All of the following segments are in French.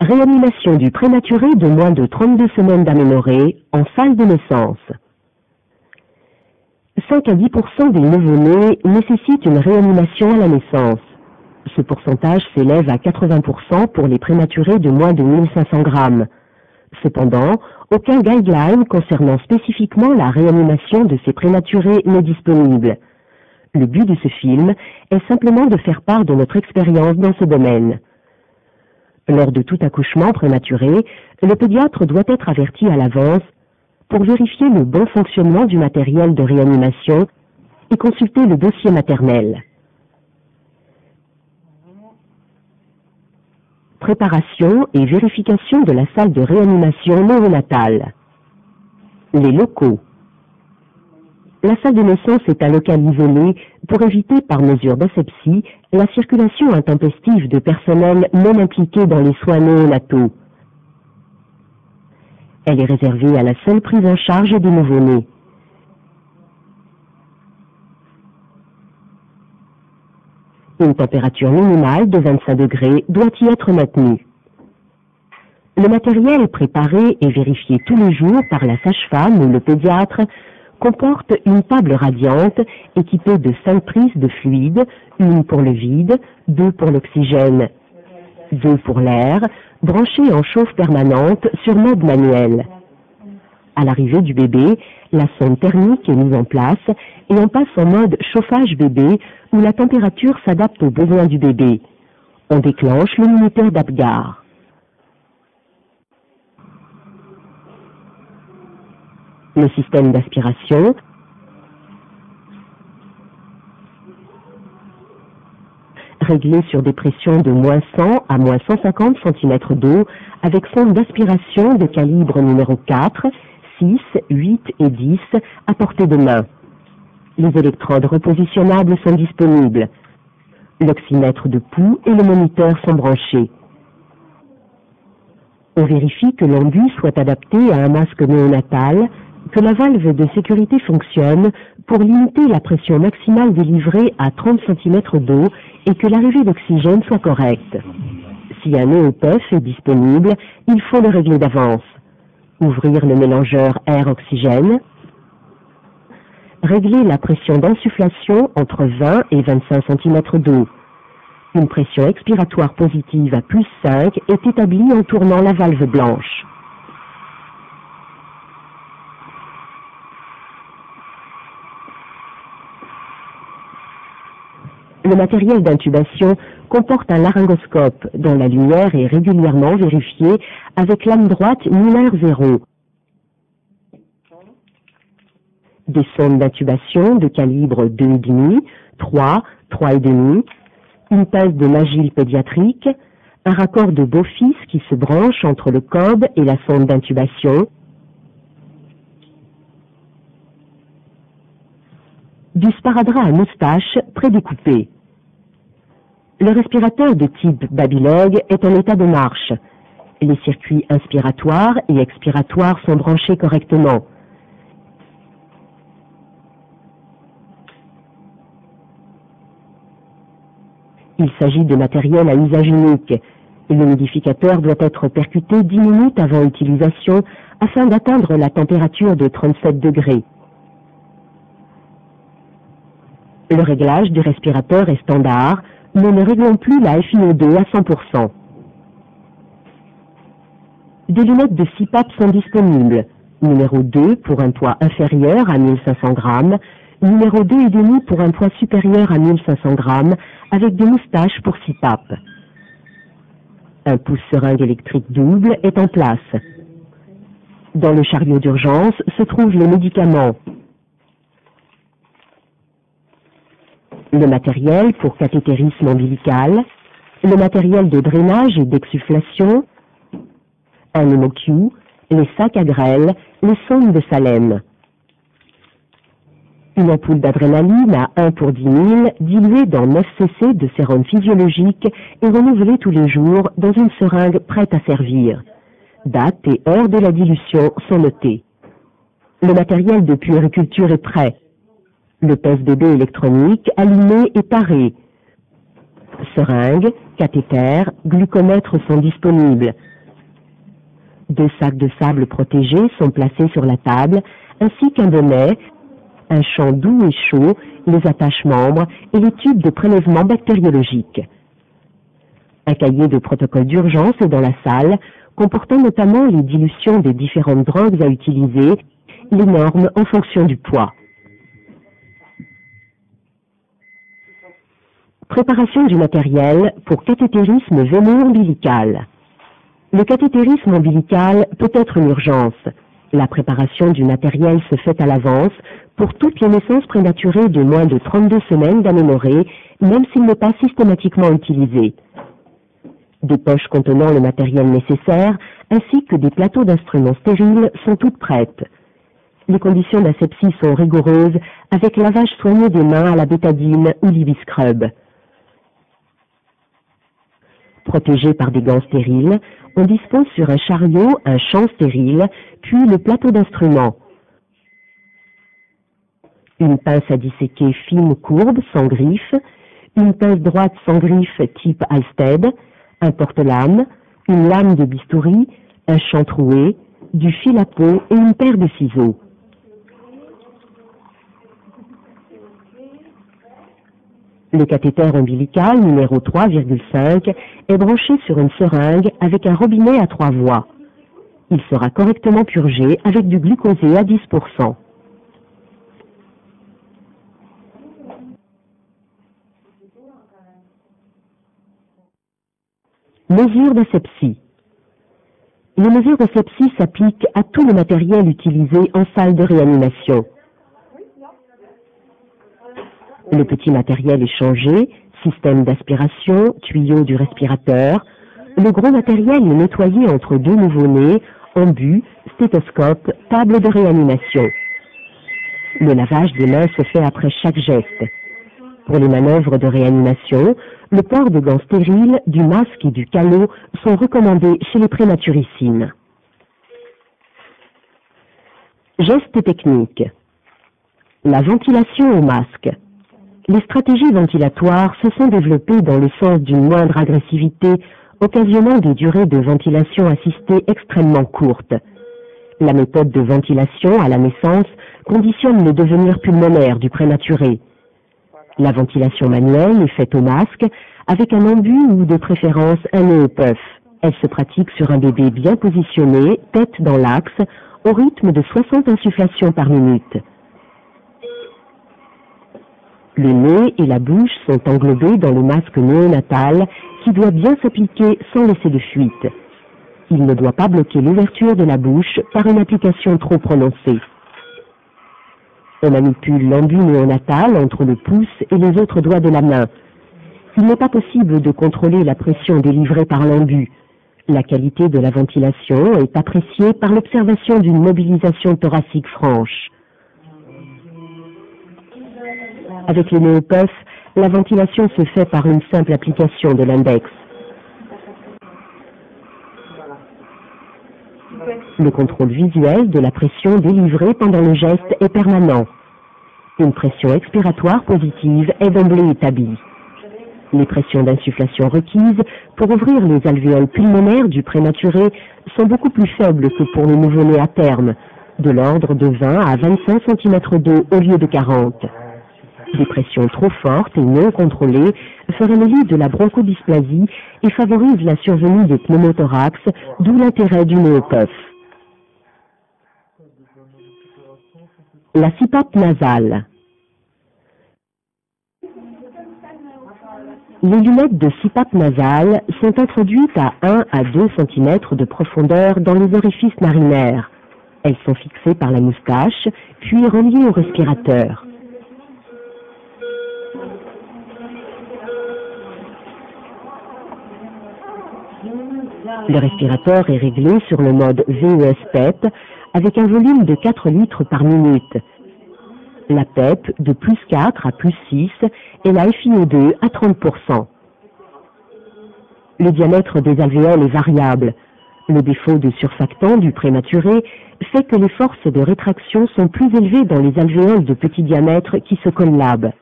Réanimation du prématuré de moins de 32 semaines d'aménorrhée en salle de naissance. 5 à 10% des nouveau-nés nécessitent une réanimation à la naissance. Ce pourcentage s'élève à 80% pour les prématurés de moins de 1500 grammes. Cependant, aucun guideline concernant spécifiquement la réanimation de ces prématurés n'est disponible. Le but de ce film est simplement de faire part de notre expérience dans ce domaine. Lors de tout accouchement prématuré, le pédiatre doit être averti à l'avance pour vérifier le bon fonctionnement du matériel de réanimation et consulter le dossier maternel. Préparation et vérification de la salle de réanimation néonatale. Les locaux. La salle de naissance est un local isolé pour éviter par mesure d'asepsie la circulation intempestive de personnel non impliqué dans les soins néonataux. Elle est réservée à la seule prise en charge des nouveau-nés. Une température minimale de 25 degrés doit y être maintenue. Le matériel préparé et vérifié tous les jours par la sage-femme ou le pédiatre comporte une table radiante équipée de 5 prises de fluide, une pour le vide, 2 pour l'oxygène, 2 pour l'air, branchées en chauffe permanente sur mode manuel. À l'arrivée du bébé, la sonde thermique est mise en place et on passe en mode chauffage bébé où la température s'adapte aux besoins du bébé. On déclenche le minuteur d'Apgar. Le système d'aspiration réglé sur des pressions de moins 100 à moins 150 cm d'eau avec sonde d'aspiration de calibre numéro 4, 6, 8 et 10 à portée de main. Les électrodes repositionnables sont disponibles. L'oxymètre de pouls et le moniteur sont branchés. On vérifie que l'embu soit adapté à un masque néonatal, que la valve de sécurité fonctionne pour limiter la pression maximale délivrée à 30 cm d'eau et que l'arrivée d'oxygène soit correcte. Si un néopef est disponible, il faut le régler d'avance. Ouvrir le mélangeur air-oxygène. Régler la pression d'insufflation entre 20 et 25 cm d'eau. Une pression expiratoire positive à plus 5 est établie en tournant la valve blanche. Le matériel d'intubation comporte un laryngoscope dont la lumière est régulièrement vérifiée avec lame droite Muller 0. Des sondes d'intubation de calibre 2,5, 3, 3,5, une pince de Magil pédiatrique, un raccord de Beaufils qui se branche entre le cob et la sonde d'intubation, du sparadrap à moustache prédécoupé. Le respirateur de type Babylog est en état de marche. Les circuits inspiratoires et expiratoires sont branchés correctement. Il s'agit de matériel à usage unique. Le modificateur doit être percuté 10 minutes avant utilisation afin d'atteindre la température de 37 degrés. Le réglage du respirateur est standard. Nous ne réglons plus la FiO2 à 100%. Des lunettes de CPAP sont disponibles. Numéro 2 pour un poids inférieur à 1500 grammes, numéro 2,5 pour un poids supérieur à 1500 grammes, avec des moustaches pour CPAP. Un pousse-seringue électrique double est en place. Dans le chariot d'urgence se trouvent les médicaments. Le matériel pour cathétérisme ombilical, le matériel de drainage et d'exsufflation, un hémocu, les sacs à grêle, les sondes de Salem. Une ampoule d'adrénaline à 1 pour 10 000, diluée dans 9 cc de sérum physiologique et renouvelée tous les jours dans une seringue prête à servir. Date et heure de la dilution sont notées. Le matériel de puériculture est prêt. Le pèse-bébé électronique allumé et paré. Seringues, cathéters, glucomètres sont disponibles. 2 sacs de sable protégés sont placés sur la table, ainsi qu'un bonnet, un champ doux et chaud, les attaches-membres et les tubes de prélèvement bactériologique. Un cahier de protocole d'urgence est dans la salle, comportant notamment les dilutions des différentes drogues à utiliser, les normes en fonction du poids. Préparation du matériel pour cathétérisme veineux ombilical. Le cathétérisme ombilical peut être une urgence. La préparation du matériel se fait à l'avance pour toutes les naissances prématurées de moins de 32 semaines d'aménorrhée, même s'il n'est pas systématiquement utilisé. Des poches contenant le matériel nécessaire, ainsi que des plateaux d'instruments stériles sont toutes prêtes. Les conditions d'asepsie sont rigoureuses, avec lavage soigné des mains à la bétadine ou l'ibiscrub. Protégé par des gants stériles, on dispose sur un chariot un champ stérile, puis le plateau d'instruments. Une pince à disséquer fine courbe sans griffe, une pince droite sans griffe type Alsted, un porte-lame, une lame de bistouri, un champ troué, du fil à peau et une paire de ciseaux. Le cathéter ombilical numéro 3,5 est branché sur une seringue avec un robinet à 3 voies. Il sera correctement purgé avec du glucosé à 10%. Mesures d'asepsie. Les mesures d'asepsie s'appliquent à tout le matériel utilisé en salle de réanimation. Le petit matériel est changé, système d'aspiration, tuyau du respirateur. Le gros matériel est nettoyé entre 2 nouveau-nés, embut, stéthoscope, table de réanimation. Le lavage des mains se fait après chaque geste. Pour les manœuvres de réanimation, le port de gants stériles, du masque et du calot sont recommandés chez les prématuricides. Gestes techniques. La ventilation au masque. Les stratégies ventilatoires se sont développées dans le sens d'une moindre agressivité, occasionnant des durées de ventilation assistée extrêmement courtes. La méthode de ventilation à la naissance conditionne le devenir pulmonaire du prématuré. La ventilation manuelle est faite au masque avec un embut ou de préférence un nœud au puff. Elle se pratique sur un bébé bien positionné, tête dans l'axe, au rythme de 60 insufflations par minute. Le nez et la bouche sont englobés dans le masque néonatal qui doit bien s'appliquer sans laisser de fuite. Il ne doit pas bloquer l'ouverture de la bouche par une application trop prononcée. On manipule l'embut néonatal entre le pouce et les autres doigts de la main. Il n'est pas possible de contrôler la pression délivrée par l'embut. La qualité de la ventilation est appréciée par l'observation d'une mobilisation thoracique franche. Avec le néopuff, la ventilation se fait par une simple application de l'index. Le contrôle visuel de la pression délivrée pendant le geste est permanent. Une pression expiratoire positive est d'emblée établie. Les pressions d'insufflation requises pour ouvrir les alvéoles pulmonaires du prématuré sont beaucoup plus faibles que pour le nouveau-né à terme, de l'ordre de 20 à 25 cm d'eau au lieu de 40. Des pressions trop fortes et non contrôlées feraient le lit de la bronchodysplasie et favorisent la survenue de pneumothorax, d'où l'intérêt du néopuff. La CPAP nasale. Les lunettes de CPAP nasale sont introduites à 1 à 2 cm de profondeur dans les orifices narinaires. Elles sont fixées par la moustache, puis reliées au respirateur. Le respirateur est réglé sur le mode VES-PEP avec un volume de 4 litres par minute. La PEP de plus 4 à plus 6 et la FiO2 à 30%. Le diamètre des alvéoles est variable. Le défaut de surfactant du prématuré fait que les forces de rétraction sont plus élevées dans les alvéoles de petit diamètre qui se collabent.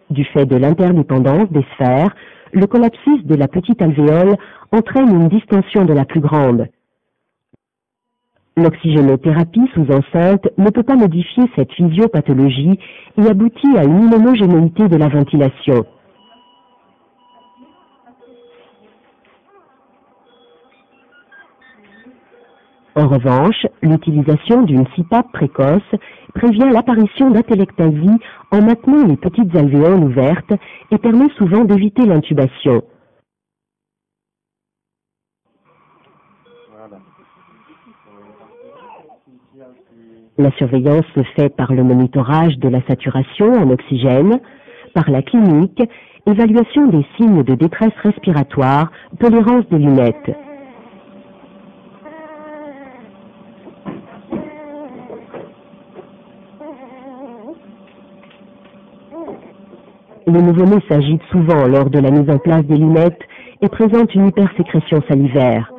Du fait de l'interdépendance des sphères, le collapsus de la petite alvéole entraîne une distension de la plus grande. L'oxygénothérapie sous enceinte ne peut pas modifier cette physiopathologie et aboutit à une inhomogénéité de la ventilation. En revanche, l'utilisation d'une CPAP précoce prévient l'apparition d'atelectasie en maintenant les petites alvéoles ouvertes et permet souvent d'éviter l'intubation. La surveillance se fait par le monitorage de la saturation en oxygène, par la clinique, évaluation des signes de détresse respiratoire, tolérance des lunettes. Le nouveau-né s'agite souvent lors de la mise en place des lunettes et présente une hypersécrétion salivaire.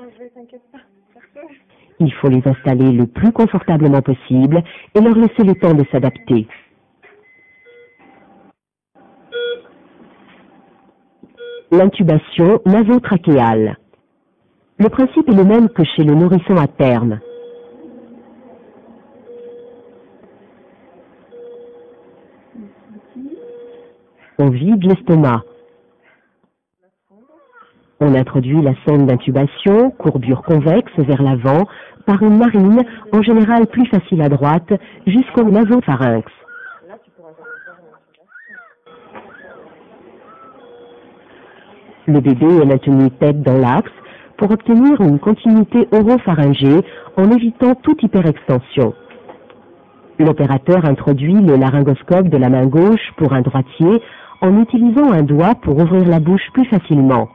Il faut les installer le plus confortablement possible et leur laisser le temps de s'adapter. L'intubation nasotrachéale. Le principe est le même que chez le nourrisson à terme. On vide l'estomac. On introduit la sonde d'intubation, courbure convexe vers l'avant, par une narine, en général plus facile à droite, jusqu'au nasopharynx. Le bébé est maintenu tête dans l'axe pour obtenir une continuité oropharyngée en évitant toute hyperextension. L'opérateur introduit le laryngoscope de la main gauche pour un droitier en utilisant un doigt pour ouvrir la bouche plus facilement.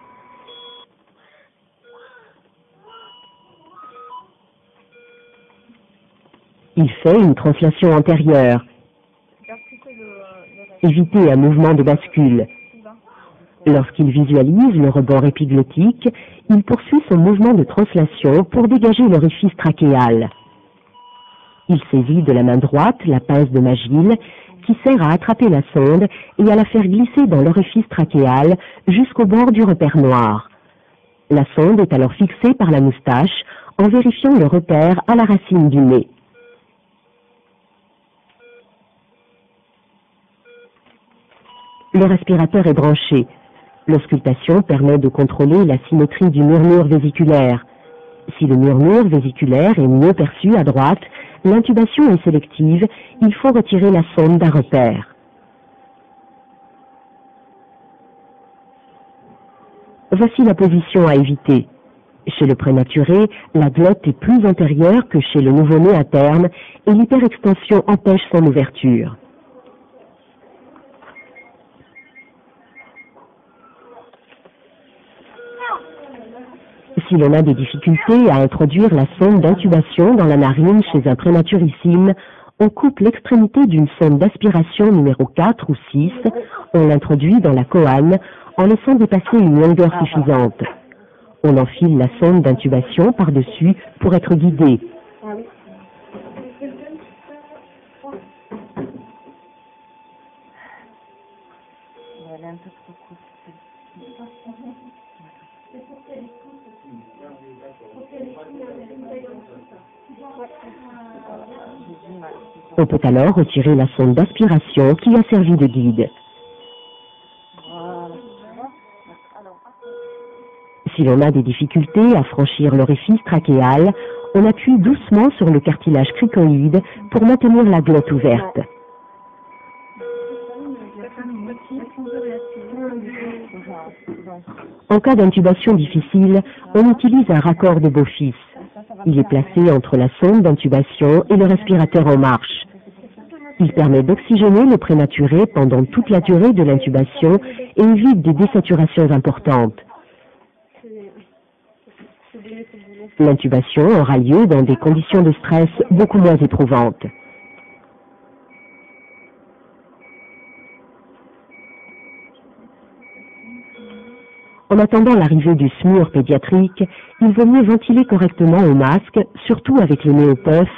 Il fait une translation antérieure. Éviter un mouvement de bascule. Lorsqu'il visualise le rebord épiglottique, il poursuit son mouvement de translation pour dégager l'orifice trachéal. Il saisit de la main droite la pince de Magil qui sert à attraper la sonde et à la faire glisser dans l'orifice trachéal jusqu'au bord du repère noir. La sonde est alors fixée par la moustache en vérifiant le repère à la racine du nez. Le respirateur est branché. L'auscultation permet de contrôler la symétrie du murmure vésiculaire. Si le murmure vésiculaire est mieux perçu à droite, l'intubation est sélective, il faut retirer la sonde d'un repère. Voici la position à éviter. Chez le prématuré, la glotte est plus antérieure que chez le nouveau-né à terme et l'hyperextension empêche son ouverture. Si l'on a des difficultés à introduire la sonde d'intubation dans la narine chez un prématurissime, on coupe l'extrémité d'une sonde d'aspiration numéro 4 ou 6, on l'introduit dans la coane en laissant dépasser une longueur suffisante. On enfile la sonde d'intubation par-dessus pour être guidé. On peut alors retirer la sonde d'aspiration qui a servi de guide. Si l'on a des difficultés à franchir l'orifice trachéal, on appuie doucement sur le cartilage cricoïde pour maintenir la glotte ouverte. En cas d'intubation difficile, on utilise un raccord de Beaufils. Il est placé entre la sonde d'intubation et le respirateur en marche. Il permet d'oxygéner le prématuré pendant toute la durée de l'intubation et évite des désaturations importantes. L'intubation aura lieu dans des conditions de stress beaucoup moins éprouvantes. En attendant l'arrivée du SMUR pédiatrique, il vaut mieux ventiler correctement au masque, surtout avec les néopeufs,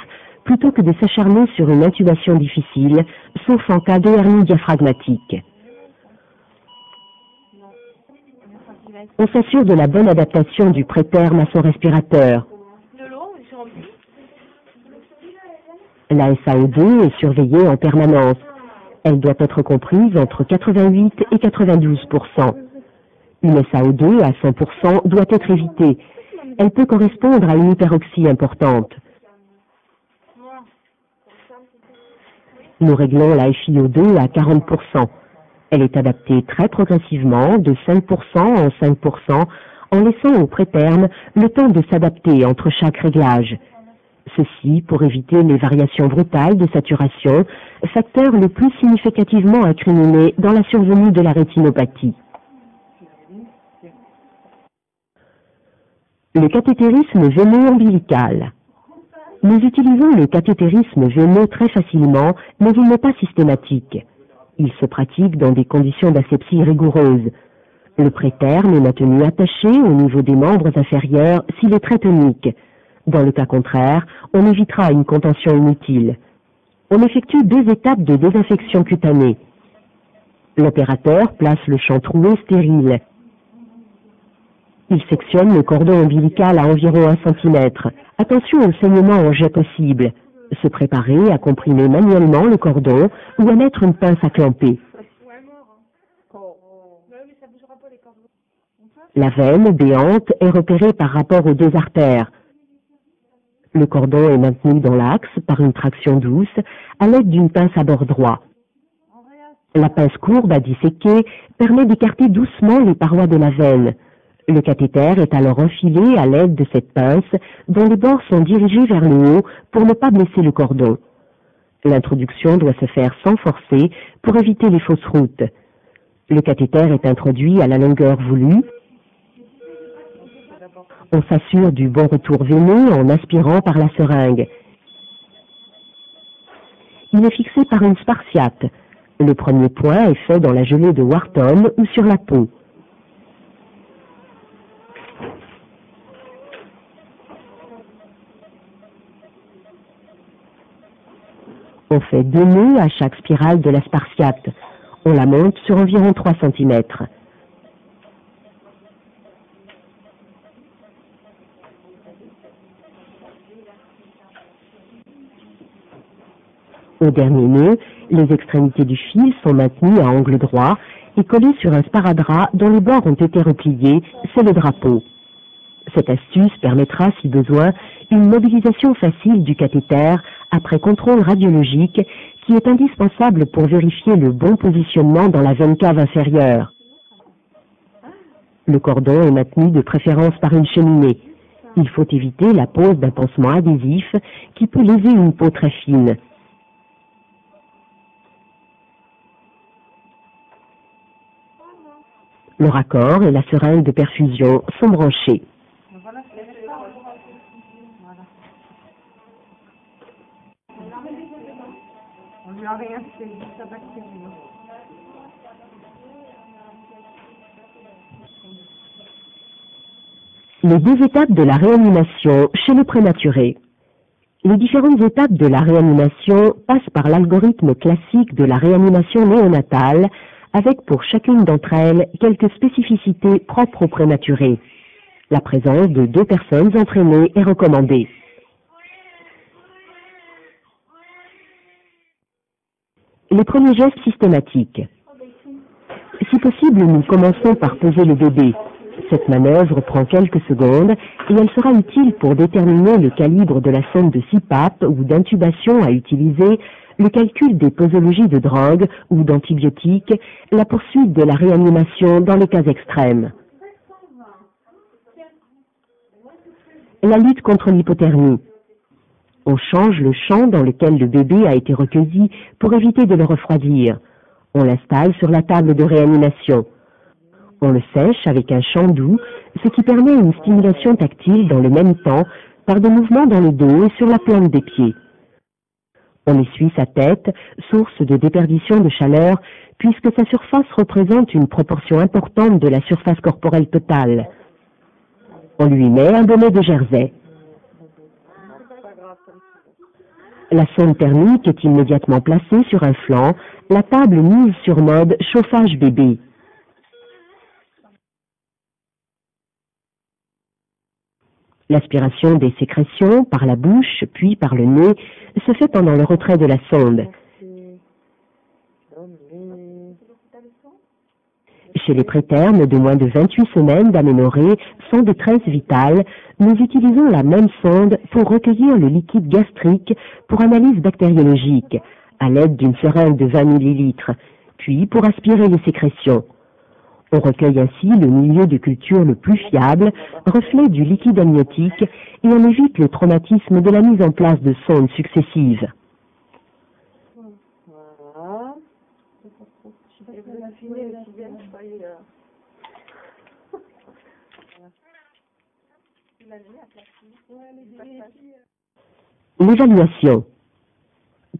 plutôt que de s'acharner sur une intubation difficile, sauf en cas de hernie diaphragmatique. On s'assure de la bonne adaptation du préterme à son respirateur. La SAO2 est surveillée en permanence. Elle doit être comprise entre 88 et 92%. Une SAO2 à 100% doit être évitée. Elle peut correspondre à une hyperoxie importante. Nous réglons la FiO2 à 40%. Elle est adaptée très progressivement de 5% en 5% en laissant au préterme le temps de s'adapter entre chaque réglage. Ceci pour éviter les variations brutales de saturation, facteur le plus significativement incriminé dans la survenue de la rétinopathie. Le cathétérisme veineux ombilical. Nous utilisons le cathétérisme veineux très facilement, mais il n'est pas systématique. Il se pratique dans des conditions d'asepsie rigoureuses. Le préterme est maintenu attaché au niveau des membres inférieurs s'il est très tonique. Dans le cas contraire, on évitera une contention inutile. On effectue 2 étapes de désinfection cutanée. L'opérateur place le champ troué stérile. Il sectionne le cordon ombilical à environ 1 cm. Attention au saignement en jet possible. Se préparer à comprimer manuellement le cordon ou à mettre une pince à clamper. La veine béante est repérée par rapport aux 2 artères. Le cordon est maintenu dans l'axe par une traction douce à l'aide d'une pince à bord droit. La pince courbe à disséquer permet d'écarter doucement les parois de la veine. Le cathéter est alors enfilé à l'aide de cette pince dont les bords sont dirigés vers le haut pour ne pas blesser le cordon. L'introduction doit se faire sans forcer pour éviter les fausses routes. Le cathéter est introduit à la longueur voulue. On s'assure du bon retour veineux en aspirant par la seringue. Il est fixé par une spartiate. Le premier point est fait dans la gelée de Wharton ou sur la peau. On fait 2 nœuds à chaque spirale de la spartiate. On la monte sur environ 3 cm. Au dernier nœud, les extrémités du fil sont maintenues à angle droit et collées sur un sparadrap dont les bords ont été repliés, c'est le drapeau. Cette astuce permettra, si besoin, une mobilisation facile du cathéter après contrôle radiologique qui est indispensable pour vérifier le bon positionnement dans la veine cave inférieure. Le cordon est maintenu de préférence par une cheminée. Il faut éviter la pose d'un pansement adhésif qui peut léser une peau très fine. Le raccord et la seringue de perfusion sont branchés. Les 2 étapes de la réanimation chez le prématuré. Les différentes étapes de la réanimation passent par l'algorithme classique de la réanimation néonatale, avec pour chacune d'entre elles quelques spécificités propres au prématuré. La présence de 2 personnes entraînées est recommandée. Les premiers gestes systématiques. Si possible, nous commençons par poser le bébé. Cette manœuvre prend quelques secondes et elle sera utile pour déterminer le calibre de la sonde de CPAP ou d'intubation à utiliser, le calcul des posologies de drogue ou d'antibiotiques, la poursuite de la réanimation dans les cas extrêmes. La lutte contre l'hypothermie. On change le champ dans lequel le bébé a été recueilli pour éviter de le refroidir. On l'installe sur la table de réanimation. On le sèche avec un champ doux, ce qui permet une stimulation tactile dans le même temps par des mouvements dans le dos et sur la plante des pieds. On essuie sa tête, source de déperdition de chaleur, puisque sa surface représente une proportion importante de la surface corporelle totale. On lui met un bonnet de jersey. La sonde thermique est immédiatement placée sur un flanc, la table mise sur mode chauffage bébé. L'aspiration des sécrétions par la bouche puis par le nez se fait pendant le retrait de la sonde. Chez les prétermes de moins de 28 semaines d'aménorrhée sans détresse vitale, nous utilisons la même sonde pour recueillir le liquide gastrique pour analyse bactériologique, à l'aide d'une seringue de 20 ml, puis pour aspirer les sécrétions. On recueille ainsi le milieu de culture le plus fiable, reflet du liquide amniotique, et on évite le traumatisme de la mise en place de sondes successives. Voilà. L'évaluation.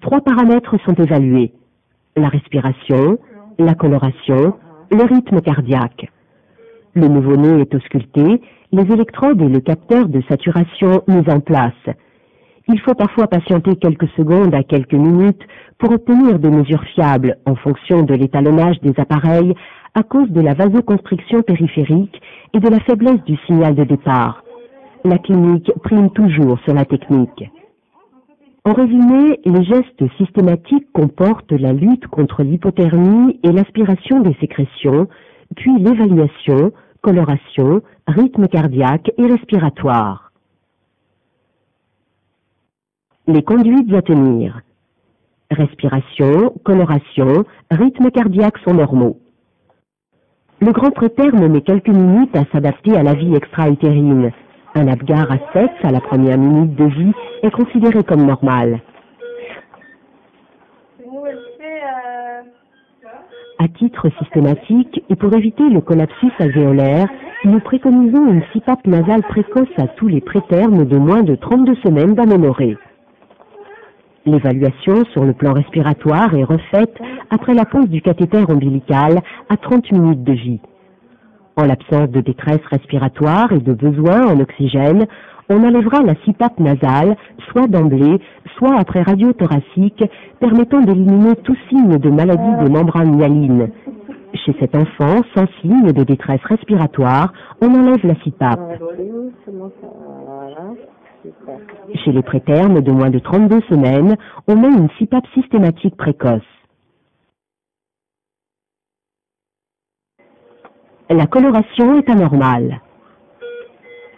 3 paramètres sont évalués: la respiration, la coloration, le rythme cardiaque. Le nouveau-né est ausculté, les électrodes et le capteur de saturation mis en place. Il faut parfois patienter quelques secondes à quelques minutes pour obtenir des mesures fiables en fonction de l'étalonnage des appareils à cause de la vasoconstriction périphérique et de la faiblesse du signal de départ. La clinique prime toujours sur la technique. En résumé, les gestes systématiques comportent la lutte contre l'hypothermie et l'aspiration des sécrétions, puis l'évaluation, coloration, rythme cardiaque et respiratoire. Les conduites à tenir. Respiration, coloration, rythme cardiaque sont normaux. Le grand préterme met quelques minutes à s'adapter à la vie extra-utérine. Un Apgar à 7 à la première minute de vie est considéré comme normal. À titre systématique et pour éviter le collapsus alvéolaire, nous préconisons une CPAP nasale précoce à tous les prétermes de moins de 32 semaines d'aménorrhée. L'évaluation sur le plan respiratoire est refaite après la pose du cathéter ombilical à 30 minutes de vie. En l'absence de détresse respiratoire et de besoin en oxygène, on enlèvera la CPAP nasale, soit d'emblée, soit après radio thoracique, permettant d'éliminer tout signe de maladie des membranes myalines. Chez cet enfant, sans signe de détresse respiratoire, on enlève la CPAP. Chez les prétermes de moins de 32 semaines, on met une CPAP systématique précoce. La coloration est anormale.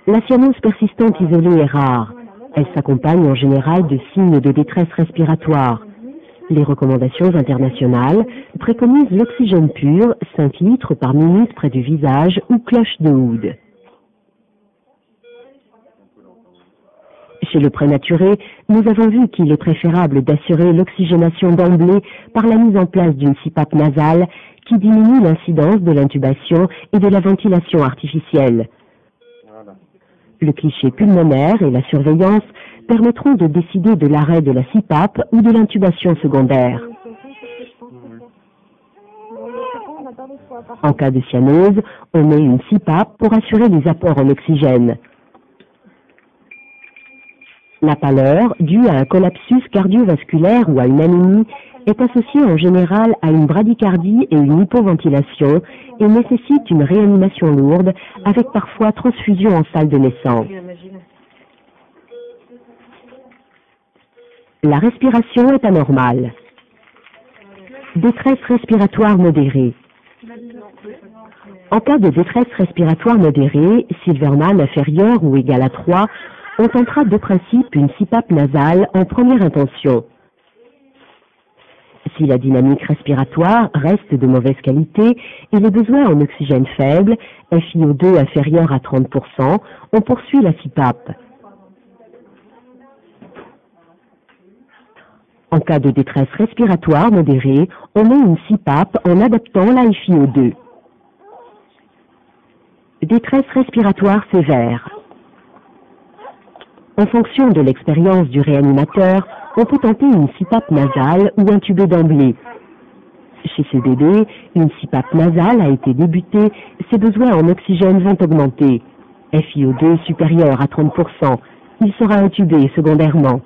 La cyanose persistante isolée est rare. Elle s'accompagne en général de signes de détresse respiratoire. Les recommandations internationales préconisent l'oxygène pur, 5 litres par minute près du visage ou cloche de oud. Chez le prématuré, nous avons vu qu'il est préférable d'assurer l'oxygénation d'emblée par la mise en place d'une CPAP nasale qui diminue l'incidence de l'intubation et de la ventilation artificielle. Le cliché pulmonaire et la surveillance permettront de décider de l'arrêt de la CPAP ou de l'intubation secondaire. En cas de cyanose, on met une CPAP pour assurer les apports en oxygène. La pâleur, due à un collapsus cardiovasculaire ou à une anémie, est associée en général à une bradycardie et une hypoventilation et nécessite une réanimation lourde avec parfois transfusion en salle de naissance. La respiration est anormale. Détresse respiratoire modérée. En cas de détresse respiratoire modérée, Silverman inférieur ou égal à 3, on tentera de principe une CPAP nasale en première intention. Si la dynamique respiratoire reste de mauvaise qualité et les besoins en oxygène faible, FiO2 inférieur à 30%, on poursuit la CPAP. En cas de détresse respiratoire modérée, on met une CPAP en adaptant la FiO2. Détresse respiratoire sévère. En fonction de l'expérience du réanimateur, on peut tenter une CPAP nasale ou intuber d'emblée. Chez ce bébé, une CPAP nasale a été débutée, ses besoins en oxygène vont augmenter. FiO2 supérieur à 30%, il sera intubé secondairement.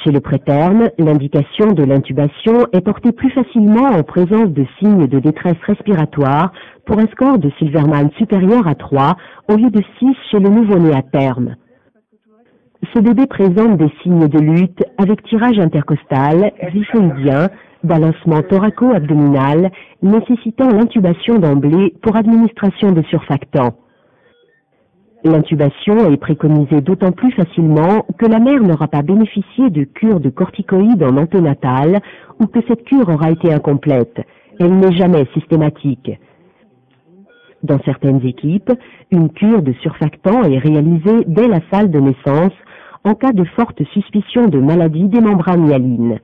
Chez le préterme, l'indication de l'intubation est portée plus facilement en présence de signes de détresse respiratoire pour un score de Silverman supérieur à 3 au lieu de 6 chez le nouveau-né à terme. Ce bébé présente des signes de lutte avec tirage intercostal, xiphoïdien, balancement thoraco-abdominal, nécessitant l'intubation d'emblée pour administration de surfactants. L'intubation est préconisée d'autant plus facilement que la mère n'aura pas bénéficié de cure de corticoïdes en anténatal ou que cette cure aura été incomplète. Elle n'est jamais systématique. Dans certaines équipes, une cure de surfactants est réalisée dès la salle de naissance en cas de forte suspicion de maladie des membranes hyalines.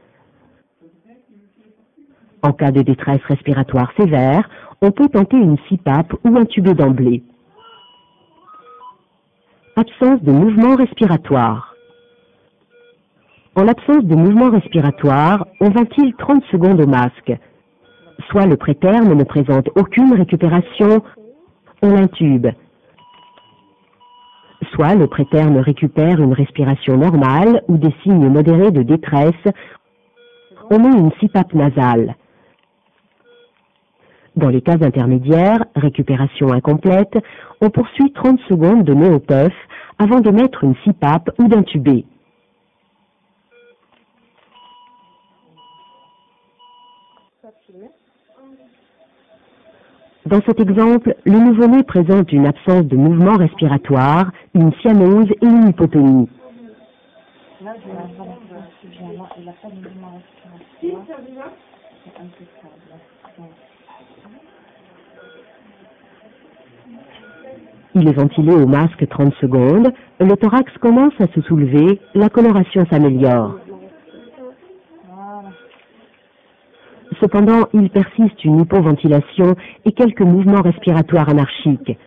En cas de détresse respiratoire sévère, on peut tenter une CPAP ou intuber d'emblée. Absence de mouvement respiratoire. En l'absence de mouvement respiratoire, on ventile 30 secondes au masque. Soit le préterme ne présente aucune récupération, on l'intube. Soit le préterme récupère une respiration normale ou des signes modérés de détresse, on met une CPAP nasale. Dans les cas intermédiaires, récupération incomplète, on poursuit 30 secondes de néopuff avant de mettre une CPAP ou d'intuber. Dans cet exemple, le nouveau-né présente une absence de mouvement respiratoire, une cyanose et une hypotonie. Là, il n'a pas de mouvement respiratoire. C'est impeccable. Il est ventilé au masque 30 secondes, le thorax commence à se soulever, la coloration s'améliore. Cependant, il persiste une hypoventilation et quelques mouvements respiratoires anarchiques.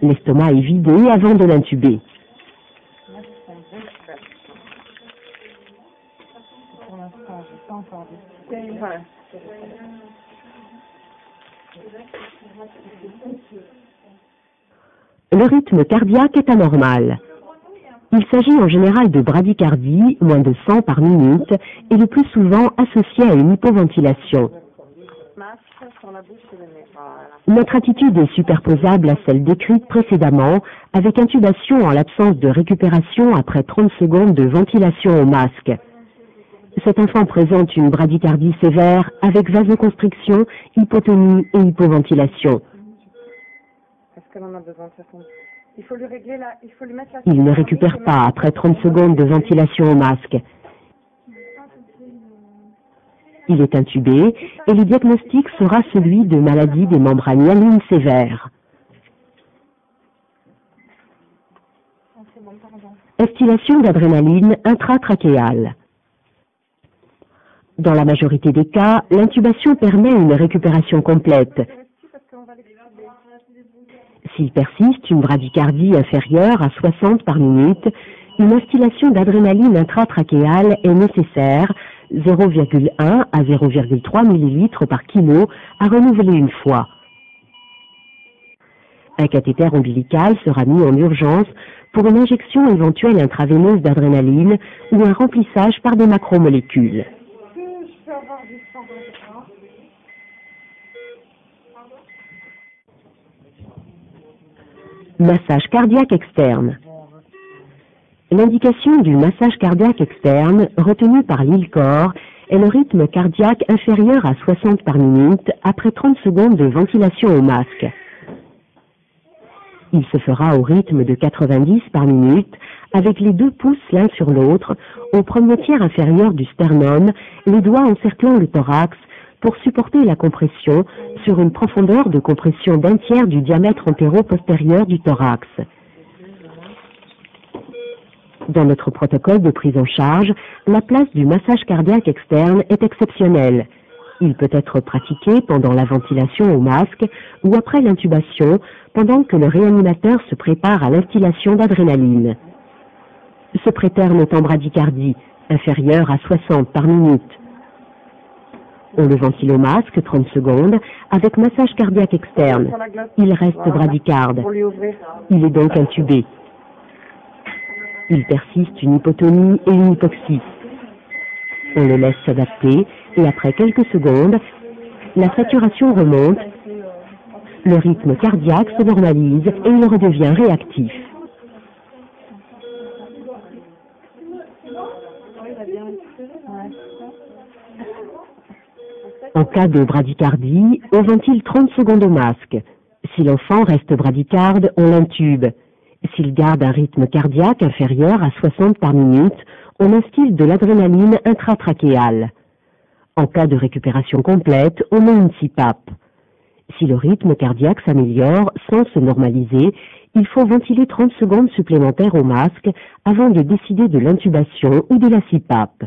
L'estomac est vidé avant de l'intuber. Pour l'instant, je n'ai pas encore décidé. Le rythme cardiaque est anormal. Il s'agit en général de bradycardie, moins de 100 par minute, et le plus souvent associé à une hypoventilation. Notre attitude est superposable à celle décrite précédemment, avec intubation en l'absence de récupération après 30 secondes de ventilation au masque. Cet enfant présente une bradycardie sévère avec vasoconstriction, hypotonie et hypoventilation. Il ne récupère pas après 30 secondes de ventilation au masque. Il est intubé et le diagnostic sera celui de maladie des membranes hyalines sévères. Instillation d'adrénaline intratrachéale. Dans la majorité des cas, l'intubation permet une récupération complète. S'il persiste une bradycardie inférieure à 60 par minute, une instillation d'adrénaline intratrachéale est nécessaire, 0,1 à 0,3 ml par kilo, à renouveler une fois. Un cathéter ombilical sera mis en urgence pour une injection éventuelle intraveineuse d'adrénaline ou un remplissage par des macromolécules. Massage cardiaque externe. L'indication du massage cardiaque externe, retenu par l'ILCOR, est le rythme cardiaque inférieur à 60 par minute après 30 secondes de ventilation au masque. Il se fera au rythme de 90 par minute, avec les deux pouces l'un sur l'autre, au premier tiers inférieur du sternum, les doigts encerclant le thorax, pour supporter la compression sur une profondeur de compression d'un tiers du diamètre antéro-postérieur du thorax. Dans notre protocole de prise en charge, la place du massage cardiaque externe est exceptionnelle. Il peut être pratiqué pendant la ventilation au masque ou après l'intubation, pendant que le réanimateur se prépare à l'instillation d'adrénaline. Ce préterme est en bradycardie, inférieure à 60 par minute. On le ventile au masque 30 secondes avec massage cardiaque externe. Il reste bradycarde. Il est donc intubé. Il persiste une hypotonie et une hypoxie. On le laisse s'adapter et après quelques secondes, la saturation remonte, le rythme cardiaque se normalise et il redevient réactif. En cas de bradycardie, on ventile 30 secondes au masque. Si l'enfant reste bradycarde, on l'intube. S'il garde un rythme cardiaque inférieur à 60 par minute, on instille de l'adrénaline intratrachéale. En cas de récupération complète, on met une CPAP. Si le rythme cardiaque s'améliore sans se normaliser, il faut ventiler 30 secondes supplémentaires au masque avant de décider de l'intubation ou de la CPAP.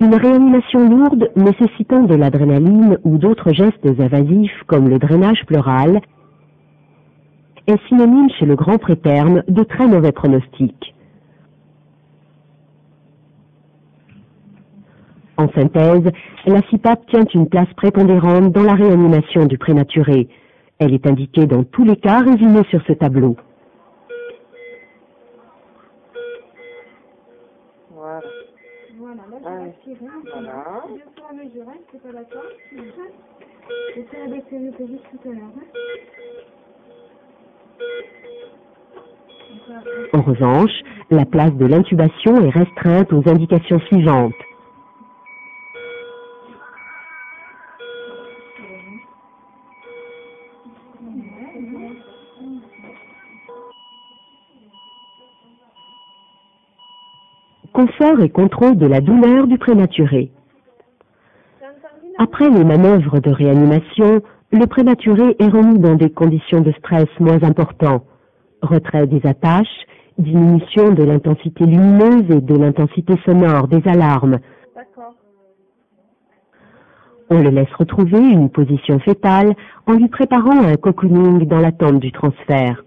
Une réanimation lourde nécessitant de l'adrénaline ou d'autres gestes invasifs comme le drainage pleural est synonyme chez le grand préterme de très mauvais pronostic. En synthèse, la CPAP tient une place prépondérante dans la réanimation du prématuré. Elle est indiquée dans tous les cas résumés sur ce tableau. Voilà. Voilà, là je vais respirer. Voilà. Bien sûr à mesurer, c'est pas d'accord. J'ai fait avec le juste tout à l'heure. En revanche, la place de l'intubation est restreinte aux indications suivantes. Confort et contrôle de la douleur du prématuré. Après les manœuvres de réanimation, le prématuré est remis dans des conditions de stress moins importantes. Retrait des attaches, diminution de l'intensité lumineuse et de l'intensité sonore des alarmes. On le laisse retrouver une position fétale en lui préparant un cocooning dans l'attente du transfert.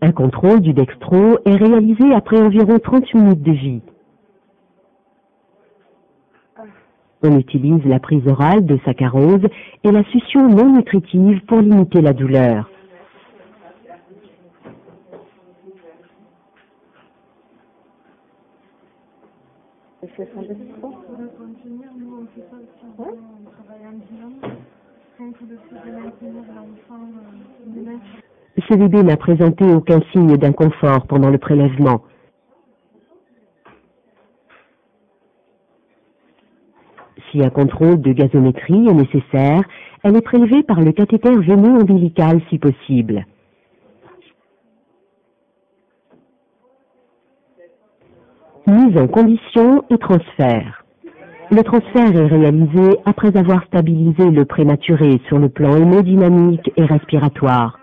Un contrôle du dextro est réalisé après environ 30 minutes de vie. On utilise la prise orale de saccharose et la succion non nutritive pour limiter la douleur. Ce bébé n'a présenté aucun signe d'inconfort pendant le prélèvement. Si un contrôle de gazométrie est nécessaire, elle est prélevée par le cathéter veineux ombilical si possible. Mise en condition et transfert. Le transfert est réalisé après avoir stabilisé le prématuré sur le plan hémodynamique et respiratoire.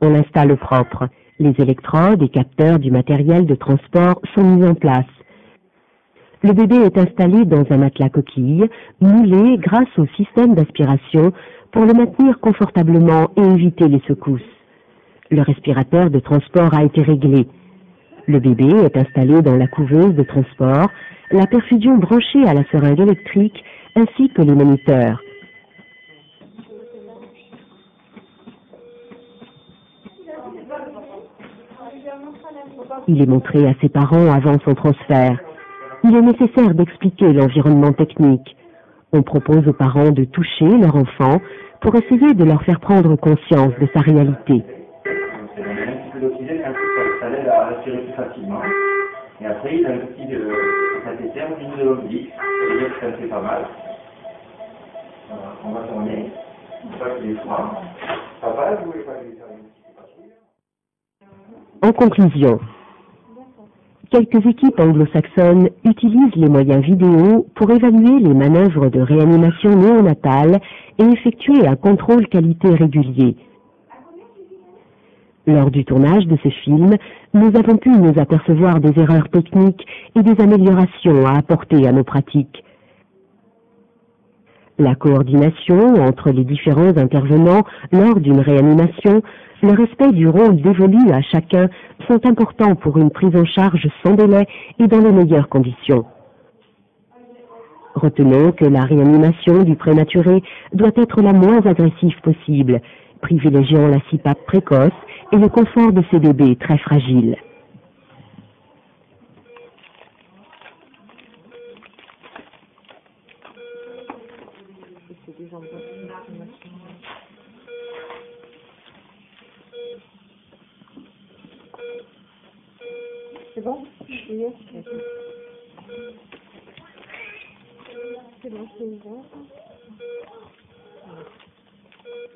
On l'installe au propre. Les électrodes et capteurs du matériel de transport sont mis en place. Le bébé est installé dans un matelas coquille, moulé grâce au système d'aspiration pour le maintenir confortablement et éviter les secousses. Le respirateur de transport a été réglé. Le bébé est installé dans la couveuse de transport, la perfusion branchée à la seringue électrique ainsi que les moniteurs. Il est montré à ses parents avant son transfert. Il est nécessaire d'expliquer l'environnement technique. On propose aux parents de toucher leur enfant pour essayer de leur faire prendre conscience de sa réalité. Et après, il a un petit cathéter au niveau de l'ombilic, c'est-à-dire que ça fait pas mal. Voilà, on va tourner, une fois qu'il est froid. Papa, vous voulez pas lui faire une petite patrouille? En conclusion, quelques équipes anglo-saxonnes utilisent les moyens vidéo pour évaluer les manœuvres de réanimation néonatale et effectuer un contrôle qualité régulier. Lors du tournage de ce film, nous avons pu nous apercevoir des erreurs techniques et des améliorations à apporter à nos pratiques. La coordination entre les différents intervenants lors d'une réanimation, le respect du rôle dévolu à chacun sont importants pour une prise en charge sans délai et dans les meilleures conditions. Retenons que la réanimation du prématuré doit être la moins agressive possible, privilégiant la CPAP précoce et le confort de ces bébés très fragiles. C'est bon? Oui. C'est bon, c'est ouvert.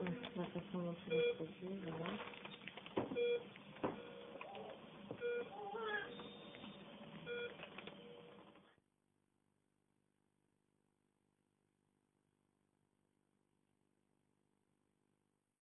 On va faire ça dans le produit, voilà.